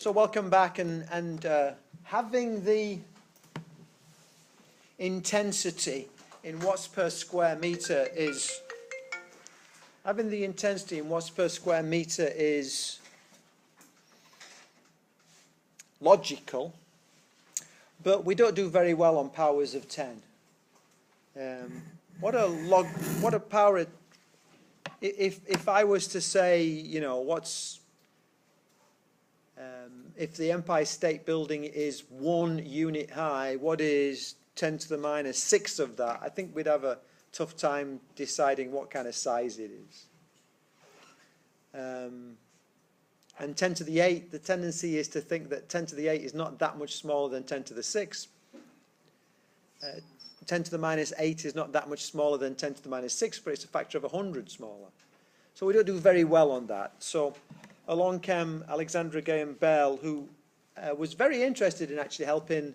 So welcome back, and having the intensity in watts per square meter is logical, but we don't do very well on powers of 10. What a power, if I was to say, if the Empire State Building is 1 unit high, what is 10 to the minus 6 of that? I think we'd have a tough time deciding what kind of size it is. And 10 to the 8, the tendency is to think that 10 to the 8 is not that much smaller than 10 to the 6. 10 to the minus 8 is not that much smaller than 10 to the minus 6, but it's a factor of 100 smaller. So we don't do very well on that. So along came Alexander Graham Bell, who was very interested in actually helping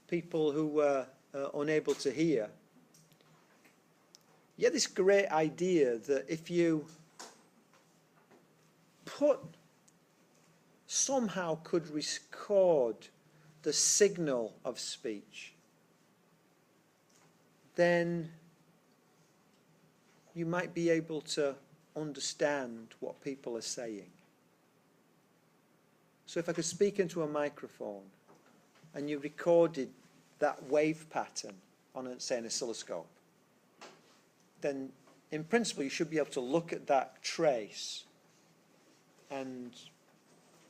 people who were unable to hear. He had this great idea that if you somehow could record the signal of speech, then you might be able to understand what people are saying. So if I could speak into a microphone and you recorded that wave pattern on, say, an oscilloscope, then in principle you should be able to look at that trace and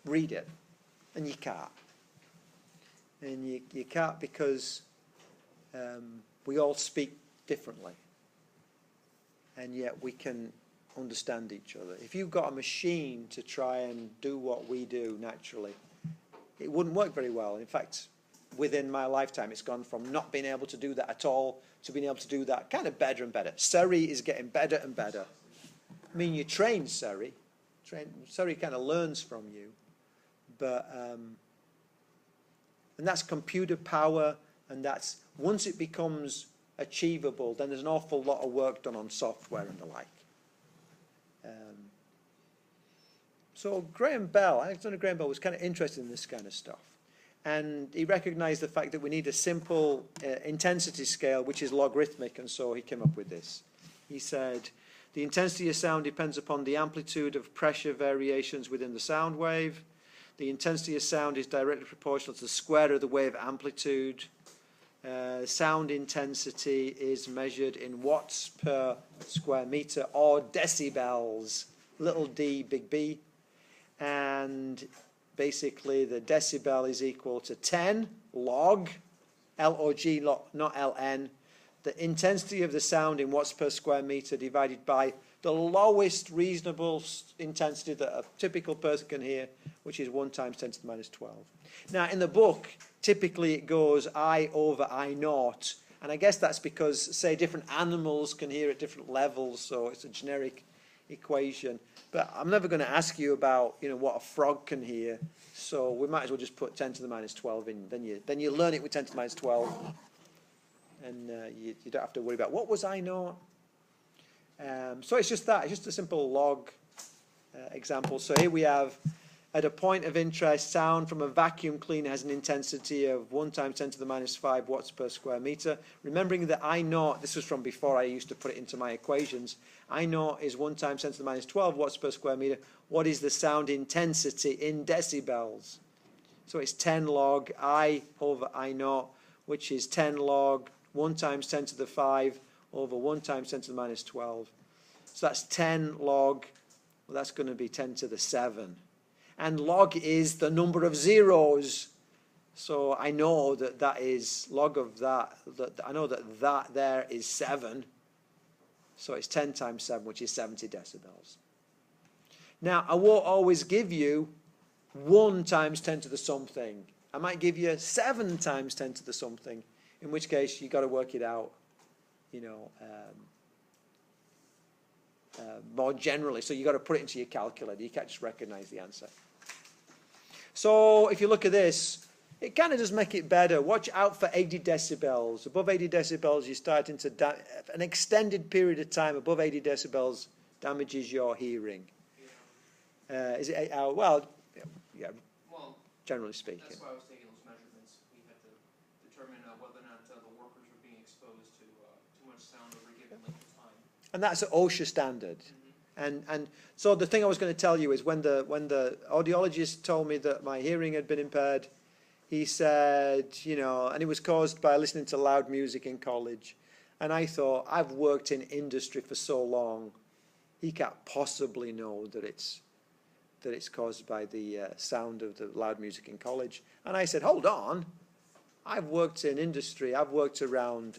read it, and you can't. And you can't because we all speak differently, and yet we can understand each other. If you've got a machine to try and do what we do naturally, it wouldn't work very well. In fact, within my lifetime, it's gone from not being able to do that at all to being able to do that kind of better and better. Siri is getting better and better. I mean, you train Siri. Siri kind of learns from you. But, and that's computer power, and that's, once it becomes achievable, then there's an awful lot of work done on software and the like. So Alexander Graham Bell was kind of interested in this kind of stuff. And he recognized the fact that we need a simple intensity scale, which is logarithmic, and so he came up with this. He said, the intensity of sound depends upon the amplitude of pressure variations within the sound wave. The intensity of sound is directly proportional to the square of the wave amplitude. Sound intensity is measured in watts per square meter or decibels, little d, big B. And basically the decibel is equal to 10 log, L-O-G, not L-N, the intensity of the sound in watts per square meter divided by the lowest reasonable intensity that a typical person can hear, which is 1 times 10 to the minus 12. Now, in the book, typically it goes I over I naught, and I guess that's because, say, different animals can hear at different levels, so it's a generic equation. But I'm never going to ask you about, what a frog can hear, so we might as well just put 10 to the minus 12 in. Then you learn it with 10 to the minus 12, and you don't have to worry about what was I naught. So it's just that. It's just a simple log example. So here we have, at a point of interest, sound from a vacuum cleaner has an intensity of 1 times 10 to the minus 5 watts per square meter. Remembering that I naught, this was from before I used to put it into my equations, I naught is 1 times 10 to the minus 12 watts per square meter. What is the sound intensity in decibels? So it's 10 log I over I naught, which is 10 log 1 times 10 to the 5 over 1 times 10 to the minus 12. So that's 10 log, well, that's going to be 10 to the 7. And log is the number of zeros. So I know that is log of that I know that there is 7. So it's 10 times 7, which is 70 decibels. Now, I won't always give you 1 times 10 to the something. I might give you 7 times 10 to the something, in which case you've got to work it out, more generally. So you've got to put it into your calculator. You can't just recognize the answer. So if you look at this, it kind of does make it better. Watch out for 80 decibels. Above 80 decibels, you're starting to an extended period of time above 80 decibels damages your hearing. Is it 8 hours? Well, yeah. Well, generally speaking. That's why I was taking those measurements. We had to determine whether or not the workers were being exposed to too much sound over a given length of time. And that's an OSHA standard. And so the thing I was going to tell you is when the audiologist told me that my hearing had been impaired, he said, you know, and it was caused by listening to loud music in college. And I thought, I've worked in industry for so long, he can't possibly know that it's caused by the sound of the loud music in college. And I said, hold on, I've worked in industry. I've worked around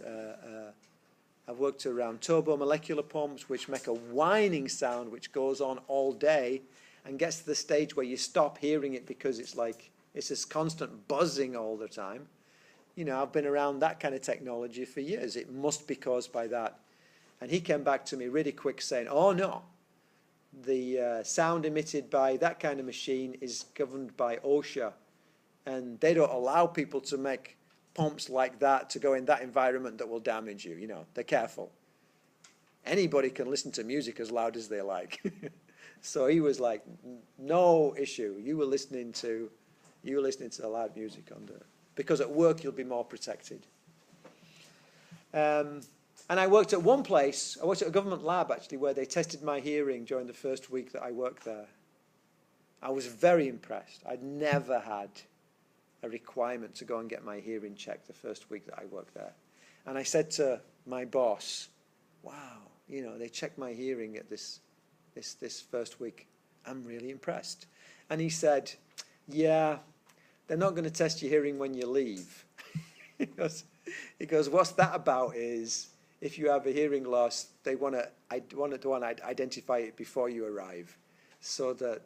turbomolecular pumps, which make a whining sound, which goes on all day, and gets to the stage where you stop hearing it because it's this constant buzzing all the time. You know, I've been around that kind of technology for years. It must be caused by that. And he came back to me really quick saying, oh no, the sound emitted by that kind of machine is governed by OSHA, and they don't allow people to make pumps like that to go in that environment that will damage you. You know, they're careful. Anybody can listen to music as loud as they like. So he was like, no issue. You were listening to the loud music because at work you'll be more protected. And I worked at one place, I worked at a government lab actually, where they tested my hearing during the first week that I worked there. I was very impressed. I'd never had a requirement to go and get my hearing checked the first week that I worked there. And I said to my boss, wow, you know, they checked my hearing at this first week. I'm really impressed. And he said, yeah, they're not going to test your hearing when you leave. He goes, what's that about is if you have a hearing loss, they want to identify it before you arrive, so that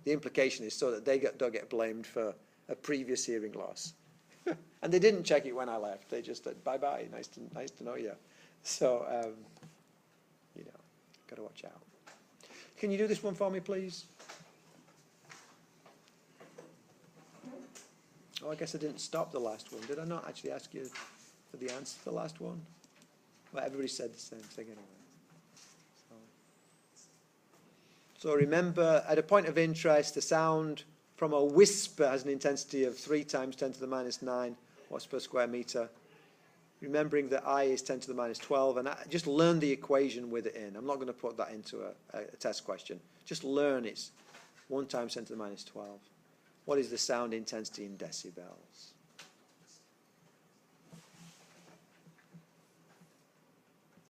the implication is so that they don't get blamed for a previous hearing loss. And they didn't check it when I left. They just said, bye-bye, nice to know you. So, you know, got to watch out. Can you do this one for me, please? Oh, I guess I didn't stop the last one. Did I not actually ask you for the answer to the last one? Well, everybody said the same thing anyway. So remember, at a point of interest, the sound from a whisper has an intensity of 3 times 10 to the minus 9 watts per square meter. Remembering that I is 10 to the minus 12, and just learn the equation with it in. I'm not going to put that into a test question. Just learn it's 1 times 10 to the minus 12. What is the sound intensity in decibels?